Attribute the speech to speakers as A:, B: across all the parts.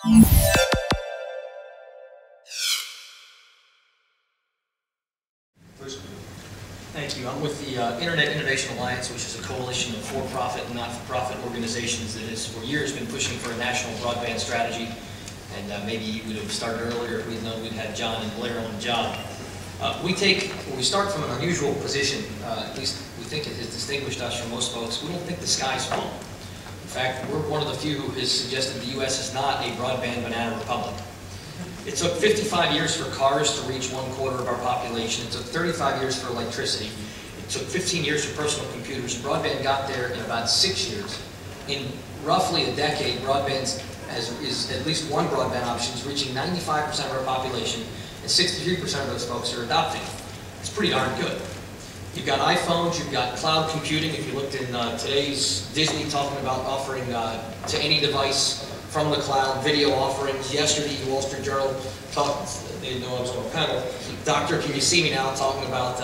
A: Thank you. I'm with the Internet Innovation Alliance, which is a coalition of for-profit and not-for-profit organizations that has for years been pushing for a national broadband strategy. And maybe you would have started earlier if we'd known we'd had John and Blair on the job. We start from an unusual position, at least we think it has distinguished us from most folks. We don't think the sky's falling. In fact, we're one of the few who has suggested the U.S. is not a broadband banana republic. It took 55 years for cars to reach 1/4 of our population. It took 35 years for electricity. It took 15 years for personal computers. Broadband got there in about 6 years. In roughly a decade, broadband is at least one broadband option is reaching 95% of our population, and 63% of those folks are adopting it. It's pretty darn good. You've got iPhones, you've got cloud computing. If you looked in today's Disney talking about offering to any device from the cloud video offerings. Yesterday, the Wall Street Journal talked, they didn't know I was on a panel, Doctor, Can You See Me Now, talking about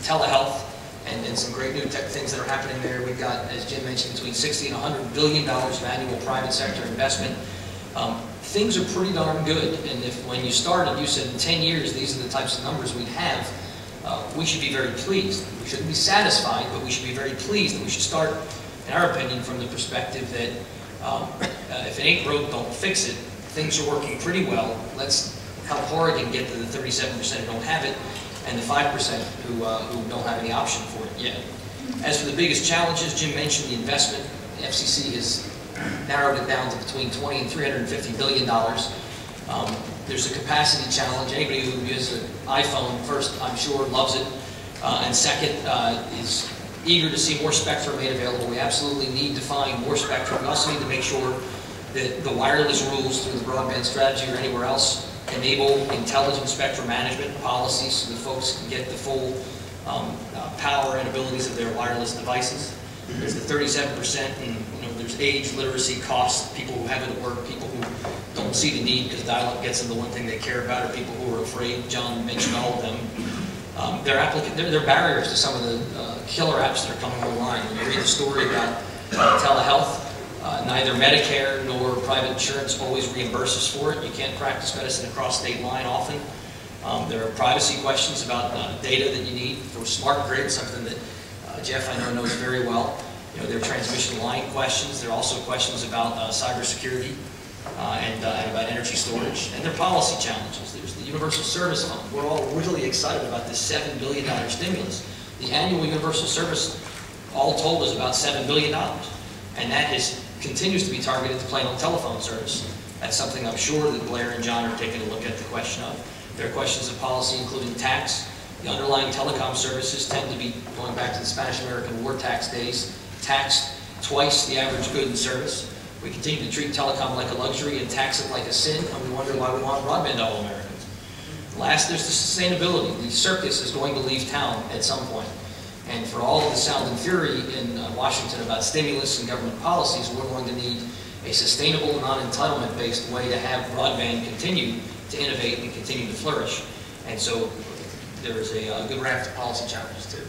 A: telehealth and some great new tech things that are happening there. We've got, as Jim mentioned, between $60 and $100 billion of annual private sector investment. Things are pretty darn good, and if when you started, you said in 10 years, these are the types of numbers we'd have, we should be very pleased. We shouldn't be satisfied, but we should be very pleased, and we should start, in our opinion, from the perspective that if it ain't broke, don't fix it. Things are working pretty well. Let's help Oregon get to the 37% who don't have it, and the 5% who don't have any option for it yet. As for the biggest challenges, Jim mentioned the investment. The FCC has narrowed it down to between $20 and $350 billion. There's a capacity challenge. Anybody who uses an iPhone, first, I'm sure, loves it, and second, is eager to see more spectrum made available. We absolutely need to find more spectrum. We also need to make sure that the wireless rules through the broadband strategy or anywhere else enable intelligent spectrum management policies so that folks can get the full power and abilities of their wireless devices. There's the 37%, and there's age, literacy, cost, people who have it at work, people who don't see the need because dial-up gets them the one thing they care about, or people who are afraid. John mentioned all of them. They're barriers to some of the killer apps that are coming online. When you read the story about telehealth, neither Medicare nor private insurance always reimburses for it. You can't practice medicine across state line often. There are privacy questions about data that you need for smart grid, something that Jeff, I know, knows very well. There are transmission line questions. There are also questions about cybersecurity and about energy storage. And there are policy challenges. There's the Universal Service Fund. We're all really excited about this $7 billion stimulus. The annual Universal Service, all told, is about $7 billion. And that continues to be targeted to Plano telephone service. That's something I'm sure that Blair and John are taking a look at the question of. There are questions of policy, including tax. The underlying telecom services tend to be, going back to the Spanish-American War tax days, taxed twice the average good and service. We continue to treat telecom like a luxury and tax it like a sin, and we wonder why we want broadband to all Americans. Last, there's the sustainability. The circus is going to leave town at some point. And for all of the sound and fury in Washington about stimulus and government policies, we're going to need a sustainable, non-entitlement-based way to have broadband continue to innovate and continue to flourish. And so there is a good raft of policy challenges too.